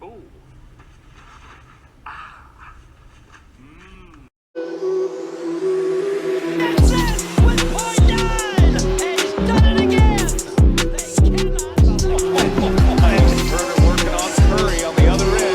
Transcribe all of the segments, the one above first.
Ooh. That's it with point nine, and he's done it again. They cannot. Herder working on Curry on the other end.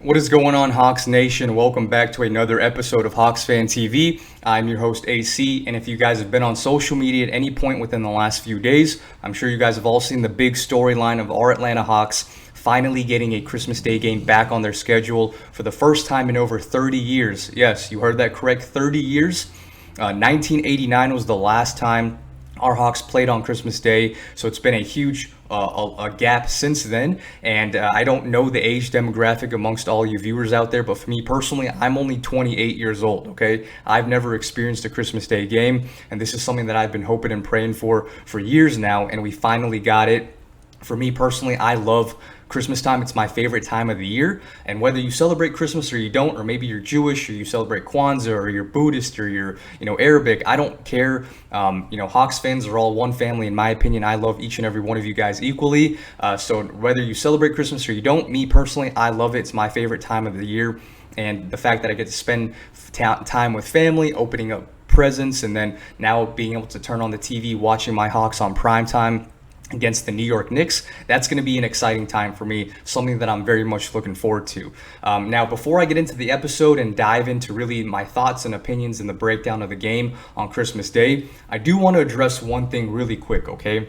What is going on, Hawks Nation? Welcome back to another episode of Hawks Fan TV. I'm your host, AC, and if you guys have been on social media at any point within the last few days, I'm sure you guys have all seen the big storyline of our Atlanta Hawks finally getting a Christmas Day game back on their schedule for the first time in over 30 years. Yes, you heard that correct, 30 years. 1989 was the last time our Hawks played on Christmas Day, so it's been a huge a gap since then, and I don't know the age demographic amongst all you viewers out there, but for me personally, I'm only 28 years old, okay? I've never experienced a Christmas Day game, and this is something that I've been hoping and praying for years now, and we finally got it. For me personally, I love Christmas time. It's my favorite time of the year, and whether you celebrate Christmas or you don't, or maybe you're Jewish or you celebrate Kwanzaa or you're Buddhist or you're Arabic, I don't care. Hawks fans are all one family in my opinion. I love each and every one of you guys equally. So whether you celebrate Christmas or you don't, me personally, I love it. It's my favorite time of the year, and the fact that I get to spend time with family, opening up presents, and then now being able to turn on the TV, watching my Hawks on prime time against the New York Knicks, that's going to be an exciting time for me, something that I'm very much looking forward to. Now, before I get into the episode and dive into really my thoughts and opinions and the breakdown of the game on Christmas Day, I do want to address one thing really quick, okay?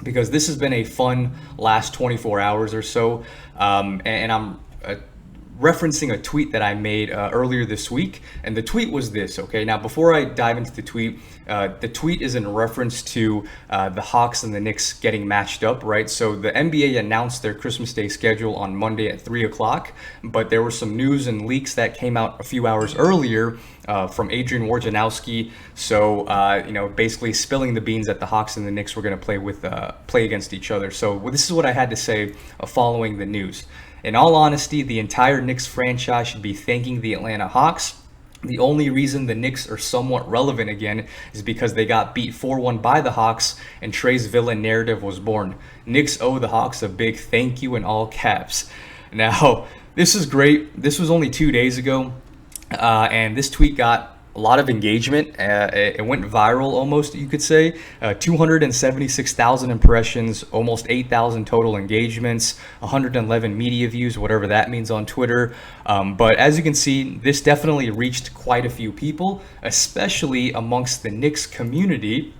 Because this has been a fun last 24 hours or so, and I'm referencing a tweet that I made earlier this week, and the tweet was this, okay? Now, before I dive into the tweet is in reference to the Hawks and the Knicks getting matched up, right? So the NBA announced their Christmas Day schedule on Monday at 3 o'clock, but there were some news and leaks that came out a few hours earlier from Adrian Wojnarowski, so basically spilling the beans that the Hawks and the Knicks were going to play against each other. So this is what I had to say following the news. In all honesty, the entire Knicks franchise should be thanking the Atlanta Hawks. The only reason the Knicks are somewhat relevant again is because they got beat 4-1 by the Hawks, and Trey's villain narrative was born. Knicks owe the Hawks a big thank you in all caps. Now, this is great. This was only 2 days ago, and this tweet got a lot of engagement. It went viral almost, you could say. 276,000 impressions, almost 8,000 total engagements, 111 media views, whatever that means on Twitter. But as you can see, this definitely reached quite a few people, especially amongst the Knicks community.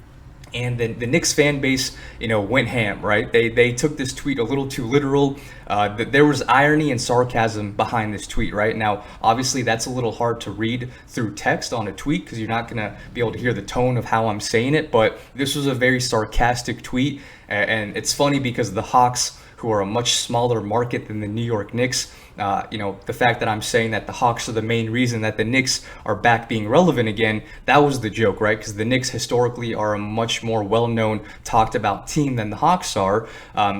And then the Knicks fan base, went ham, right? They took this tweet a little too literal. There was irony and sarcasm behind this tweet, right? Now, obviously, that's a little hard to read through text on a tweet because you're not going to be able to hear the tone of how I'm saying it. But this was a very sarcastic tweet. And it's funny because the Hawks, who are a much smaller market than the New York Knicks, the fact that I'm saying that the Hawks are the main reason that the Knicks are back being relevant again, that was the joke, right? Because the Knicks historically are a much more well-known, talked about team than the Hawks are.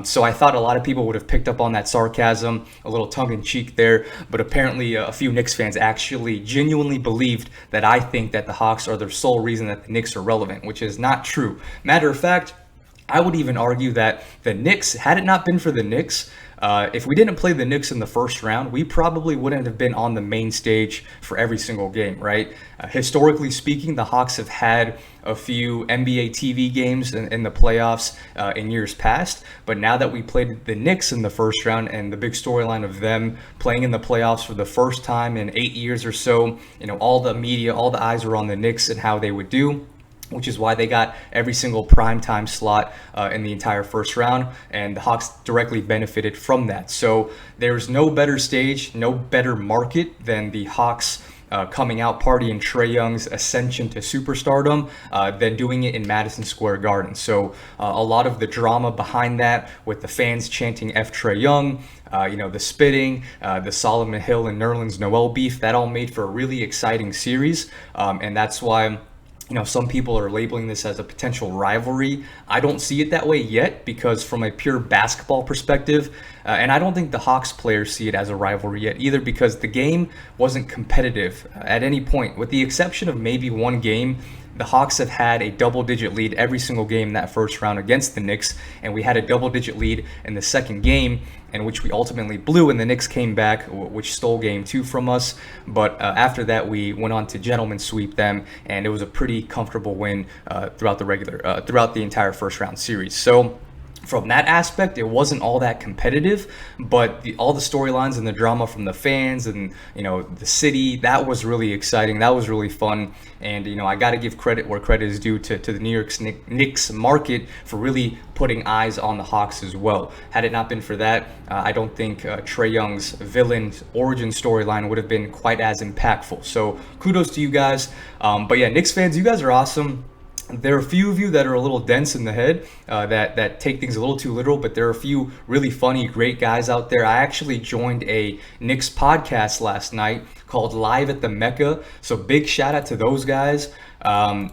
So I thought a lot of people would have picked up on that sarcasm, a little tongue-in-cheek there, but apparently a few Knicks fans actually genuinely believed that I think that the Hawks are the sole reason that the Knicks are relevant, which is not true. Matter of fact, I would even argue that the Knicks, had it not been for the Knicks, if we didn't play the Knicks in the first round, we probably wouldn't have been on the main stage for every single game, right? Historically speaking, the Hawks have had a few NBA TV games in the playoffs in years past, but now that we played the Knicks in the first round and the big storyline of them playing in the playoffs for the first time in 8 years or so, all the media, all the eyes were on the Knicks and how they would do, which is why they got every single primetime slot in the entire first round, and the Hawks directly benefited from that. So there's no better stage, no better market than the Hawks coming out party and Trae Young's ascension to superstardom than doing it in Madison Square Garden. So a lot of the drama behind that, with the fans chanting F Trae Young, the spitting, the Solomon Hill and Nerlens Noel beef, that all made for a really exciting series, and that's why some people are labeling this as a potential rivalry. I don't see it that way yet, because from a pure basketball perspective, and I don't think the Hawks players see it as a rivalry yet either, because the game wasn't competitive at any point, with the exception of maybe one game the Hawks have had a double-digit lead every single game in that first round against the Knicks, and we had a double-digit lead in the second game, in which we ultimately blew, and the Knicks came back, which stole game 2 from us. But after that, we went on to gentleman sweep them, and it was a pretty comfortable win throughout the entire first round series. So from that aspect, it wasn't all that competitive, but all the storylines and the drama from the fans and, the city, that was really exciting. That was really fun. And, I got to give credit where credit is due to the New York Knicks market for really putting eyes on the Hawks as well. Had it not been for that, I don't think Trae Young's villain origin storyline would have been quite as impactful. So kudos to you guys. But yeah, Knicks fans, you guys are awesome. There are a few of you that are a little dense in the head, that take things a little too literal, but there are a few really funny, great guys out there. I actually joined a Knicks podcast last night called Live at the Mecca, so big shout out to those guys.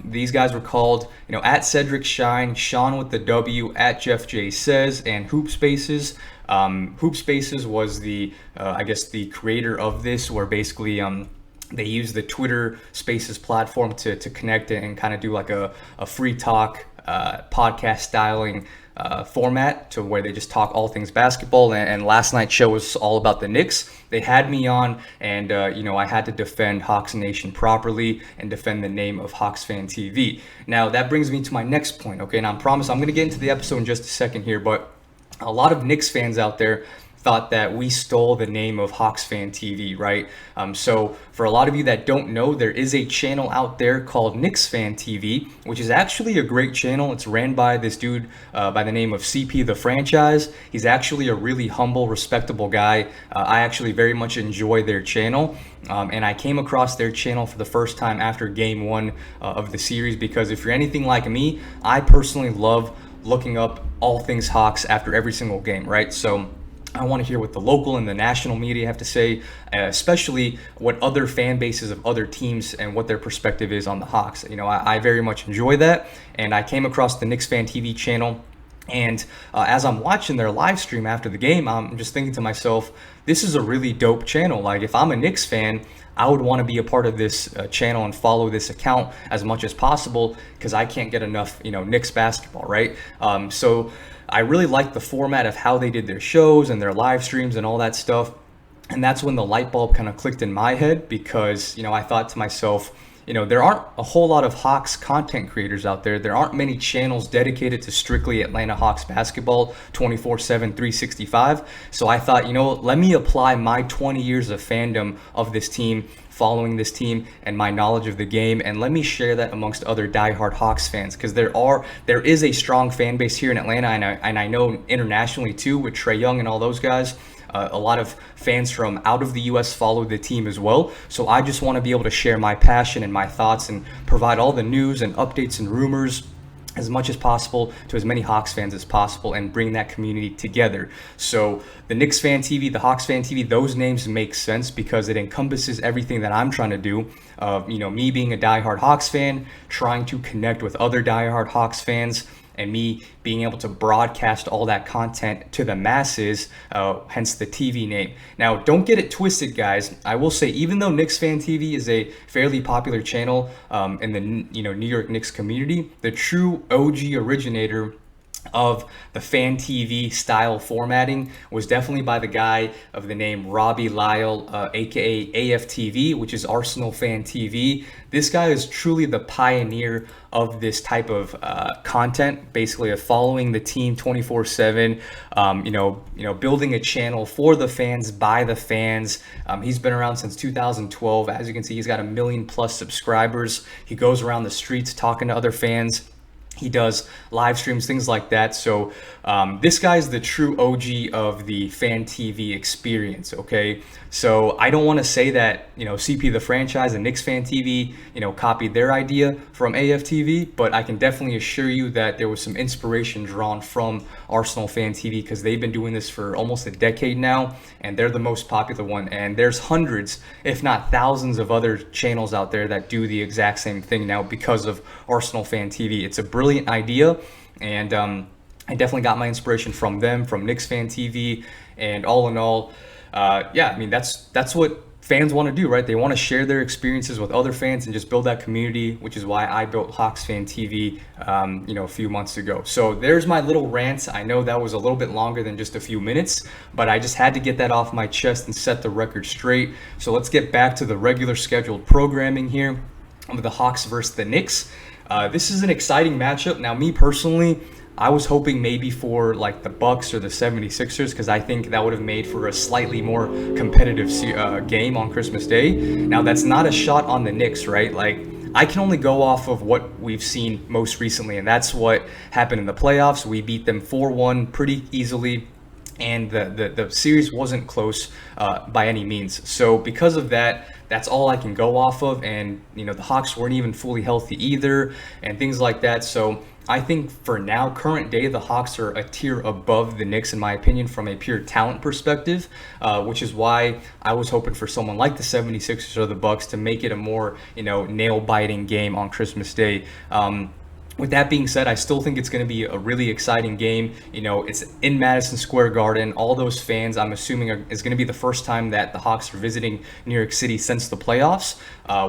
These guys were called, at Cedric Shine, Sean with the W, at Jeff J Says, and Hoop Spaces. Hoop Spaces was the creator of this, where basically they use the Twitter Spaces platform to connect and kind of do like a free talk podcast styling format, to where they just talk all things basketball. And last night's show was all about the Knicks. They had me on, and I had to defend Hawks Nation properly and defend the name of Hawks Fan TV. Now that brings me to my next point, okay? And I promise I'm going to get into the episode in just a second here, but a lot of Knicks fans out there thought that we stole the name of Hawks Fan TV, right? So for a lot of you that don't know, there is a channel out there called Knicks Fan TV, which is actually a great channel. It's ran by this dude by the name of CP the Franchise. He's actually a really humble, respectable guy. I actually very much enjoy their channel. And I came across their channel for the first time after game 1 of the series, because if you're anything like me, I personally love looking up all things Hawks after every single game, right? So I want to hear what the local and the national media have to say, especially what other fan bases of other teams and what their perspective is on the Hawks. I very much enjoy that, and I came across the Knicks Fan TV channel, and as I'm watching their live stream after the game, I'm just thinking to myself, this is a really dope channel. Like, if I'm a Knicks fan, I would want to be a part of this channel and follow this account as much as possible, because I can't get enough, Knicks basketball, right? So I really liked the format of how they did their shows and their live streams and all that stuff. And that's when the light bulb kind of clicked in my head, because, I thought to myself, there aren't a whole lot of Hawks content creators out there. There aren't many channels dedicated to strictly Atlanta Hawks basketball 24/7, 365. So I thought, let me apply my 20 years of fandom of this team, following this team, and my knowledge of the game, and let me share that amongst other diehard Hawks fans, because there is a strong fan base here in Atlanta, and I know internationally too, with Trae Young and all those guys. A lot of fans from out of the U.S. follow the team as well. So I just want to be able to share my passion and my thoughts and provide all the news and updates and rumors as much as possible to as many Hawks fans as possible, and bring that community together. So the Knicks Fan TV, the Hawks Fan TV, those names make sense because it encompasses everything that I'm trying to do. Me being a diehard Hawks fan, trying to connect with other diehard Hawks fans, and me being able to broadcast all that content to the masses, hence the TV name. Now, don't get it twisted, guys. I will say, even though Knicks Fan TV is a fairly popular channel in the New York Knicks community, the true OG originator of the Fan TV style formatting was definitely by the guy of the name Robbie Lyle, aka AFTV, which is Arsenal Fan TV. This guy is truly the pioneer of this type of content, basically of following the team 24/7. Building a channel for the fans by the fans. He's been around since 2012. As you can see, he's got 1 million+ subscribers. He goes around the streets talking to other fans. He does live streams, things like that. So this guy's the true OG of the Fan TV experience, okay? So I don't want to say that, CP the Franchise and Knicks Fan TV, copied their idea from AFTV, but I can definitely assure you that there was some inspiration drawn from Arsenal Fan TV, because they've been doing this for almost a decade now, and they're the most popular one. And there's hundreds, if not thousands, of other channels out there that do the exact same thing now because of Arsenal Fan TV. It's a brilliant idea, and I definitely got my inspiration from them, from Knicks Fan TV, and all in all, that's what fans want to do, right? They want to share their experiences with other fans and just build that community, which is why I built Hawks Fan TV, a few months ago. So there's my little rant. I know that was a little bit longer than just a few minutes, but I just had to get that off my chest and set the record straight. So let's get back to the regular scheduled programming here with the Hawks versus the Knicks. This is an exciting matchup. Now, me personally, I was hoping maybe for like the Bucks or the 76ers, because I think that would have made for a slightly more competitive game on Christmas Day. Now, that's not a shot on the Knicks, right? Like, I can only go off of what we've seen most recently, and that's what happened in the playoffs. We beat them 4-1 pretty easily, and the series wasn't close by any means. So because of that, that's all I can go off of. And, the Hawks weren't even fully healthy either and things like that. So I think for now, current day, the Hawks are a tier above the Knicks, in my opinion, from a pure talent perspective, which is why I was hoping for someone like the 76ers or the Bucks to make it a more, nail-biting game on Christmas Day. With that being said, I still think it's going to be a really exciting game. It's in Madison Square Garden. All those fans, I'm assuming, is going to be the first time that the Hawks are visiting New York City since the playoffs,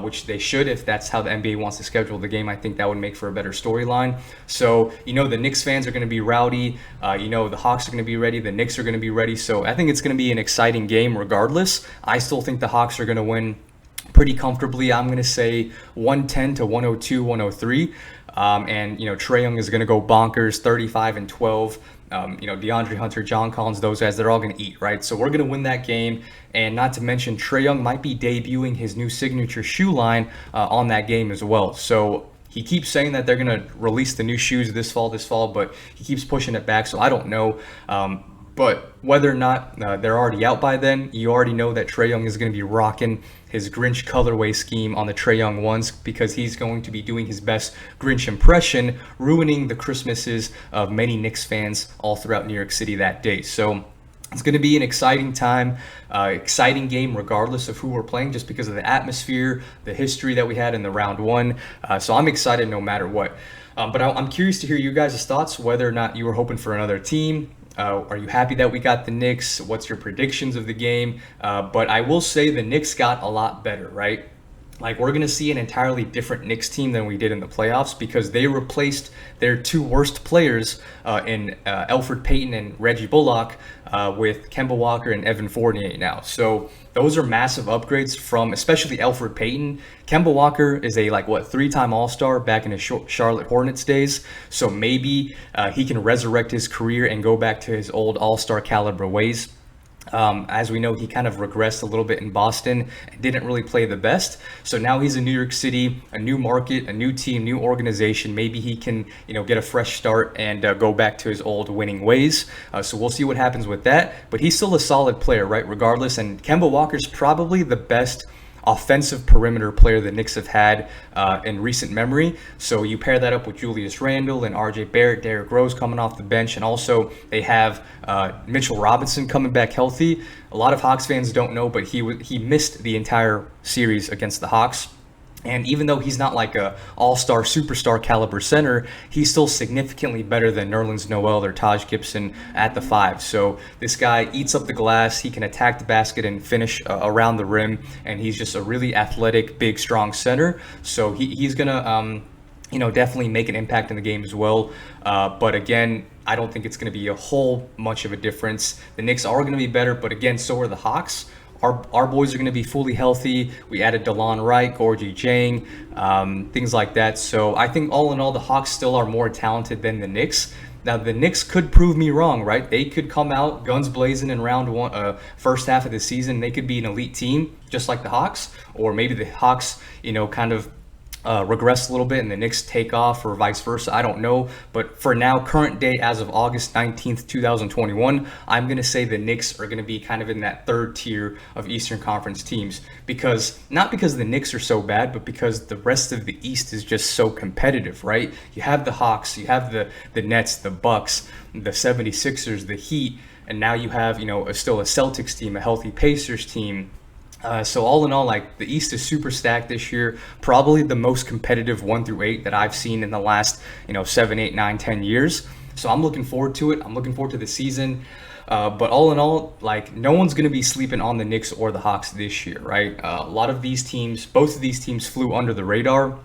which they should if that's how the NBA wants to schedule the game. I think that would make for a better storyline. So, the Knicks fans are going to be rowdy. The Hawks are going to be ready. The Knicks are going to be ready. So I think it's going to be an exciting game regardless. I still think the Hawks are going to win pretty comfortably. I'm going to say 110 to 102, 103. And Trae Young is going to go bonkers, 35 and 12. DeAndre Hunter, John Collins, those guys, they're all going to eat, right? So we're going to win that game. And not to mention, Trae Young might be debuting his new signature shoe line on that game as well. So he keeps saying that they're going to release the new shoes this fall, but he keeps pushing it back. So I don't know. But whether or not they're already out by then, you already know that Trae Young is going to be rocking his Grinch colorway scheme on the Trae Young ones, because he's going to be doing his best Grinch impression, ruining the Christmases of many Knicks fans all throughout New York City that day. So it's going to be an exciting time, exciting game regardless of who we're playing, just because of the atmosphere, the history that we had in the round one. So I'm excited no matter what. But I'm curious to hear you guys' thoughts, whether or not you were hoping for another team. Are you happy that we got the Knicks? What's your predictions of the game? But I will say the Knicks got a lot better, right? Like, we're going to see an entirely different Knicks team than we did in the playoffs, because they replaced their two worst players in Elfrid Payton and Reggie Bullock with Kemba Walker and Evan Fournier now. So those are massive upgrades from especially Elfrid Payton. Kemba Walker is a three-time All-Star back in his Charlotte Hornets days. So maybe he can resurrect his career and go back to his old All-Star caliber ways. As we know, he kind of regressed a little bit in Boston and didn't really play the best. So now he's in New York City, a new market, a new team, new organization. Maybe he can, get a fresh start and go back to his old winning ways. So we'll see what happens with that. But he's still a solid player, right, regardless. And Kemba Walker's probably the best offensive perimeter player the Knicks have had in recent memory. So you pair that up with Julius Randle and RJ Barrett, Derrick Rose coming off the bench, and also they have Mitchell Robinson coming back healthy. A lot of Hawks fans don't know, but he missed the entire series against the Hawks. And even though he's not like a all-star, superstar caliber center, he's still significantly better than Nerlens Noel or Taj Gibson at the 5. So this guy eats up the glass. He can attack the basket and finish around the rim. And he's just a really athletic, big, strong center. So he's going to, definitely make an impact in the game as well. But again, I don't think it's going to be a whole much of a difference. The Knicks are going to be better, but again, so are the Hawks. Our boys are going to be fully healthy. We added DeLon Wright, Gorgie Jang, things like that. So I think all in all, the Hawks still are more talented than the Knicks. Now, the Knicks could prove me wrong, right? They could come out guns blazing in round one, first half of the season. They could be an elite team, just like the Hawks. Or maybe the Hawks, kind of regress a little bit and the Knicks take off, or vice versa. I don't know. But for now, current day as of August 19th, 2021, I'm going to say the Knicks are going to be kind of in that third tier of Eastern Conference teams. Not because the Knicks are so bad, but because the rest of the East is just so competitive, right? You have the Hawks, you have the Nets, the Bucks, the 76ers, the Heat, and now you have, still a Celtics team, a healthy Pacers team. So all in all, the East is super stacked this year, probably the most competitive 1 through 8 that I've seen in the last, 7, 8, 9, 10 years. So I'm looking forward to it. I'm looking forward to the season. But all in all, like, no one's going to be sleeping on the Knicks or the Hawks this year, right? A lot of these teams, both of these teams flew under the radar.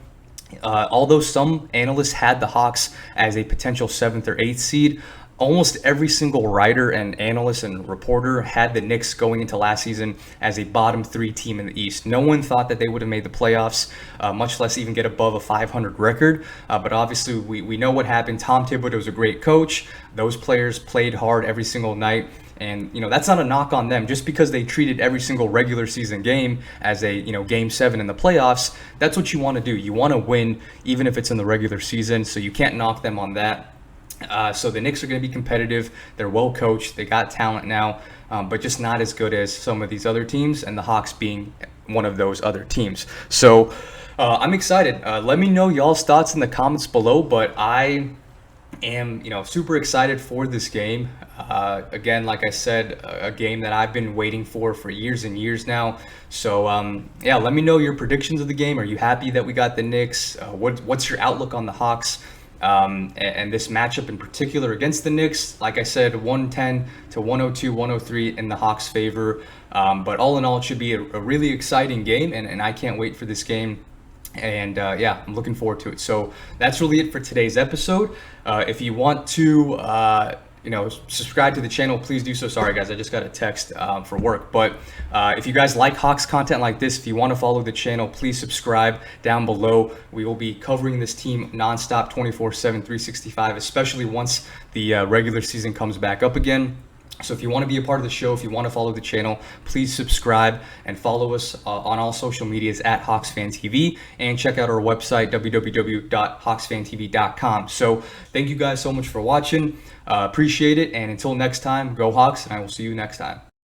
Although some analysts had the Hawks as a potential 7th or 8th seed, almost every single writer and analyst and reporter had the Knicks going into last season as a bottom 3 team in the East. No one thought that they would have made the playoffs, much less even get above a 500 record. But obviously, we know what happened. Tom Thibodeau was a great coach. Those players played hard every single night. And, that's not a knock on them. Just because they treated every single regular season game as a, game 7 in the playoffs, that's what you want to do. You want to win, even if it's in the regular season. So you can't knock them on that. So the Knicks are going to be competitive. They're well coached. They got talent now, but just not as good as some of these other teams, and the Hawks being one of those other teams. So I'm excited. Let me know y'all's thoughts in the comments below, but I am, super excited for this game. Again, like I said, a game that I've been waiting for years and years now. So, let me know your predictions of the game. Are you happy that we got the Knicks? What's your outlook on the Hawks? And this matchup in particular against the Knicks, like I said, 110 to 102, 103 in the Hawks' favor. But all in all, it should be a really exciting game, and I can't wait for this game. And I'm looking forward to it. So that's really it for today's episode. If you want to subscribe to the channel, please do so. Sorry guys, I just got a text for work. But if you guys like Hawks content like this, if you want to follow the channel, please subscribe down below. We will be covering this team nonstop, 24/7, 365, especially once the regular season comes back up again. So if you want to be a part of the show, if you want to follow the channel, please subscribe and follow us on all social medias at HawksFanTV, and check out our website, www.hawksfantv.com. So thank you guys so much for watching. Appreciate it. And until next time, go Hawks, and I will see you next time.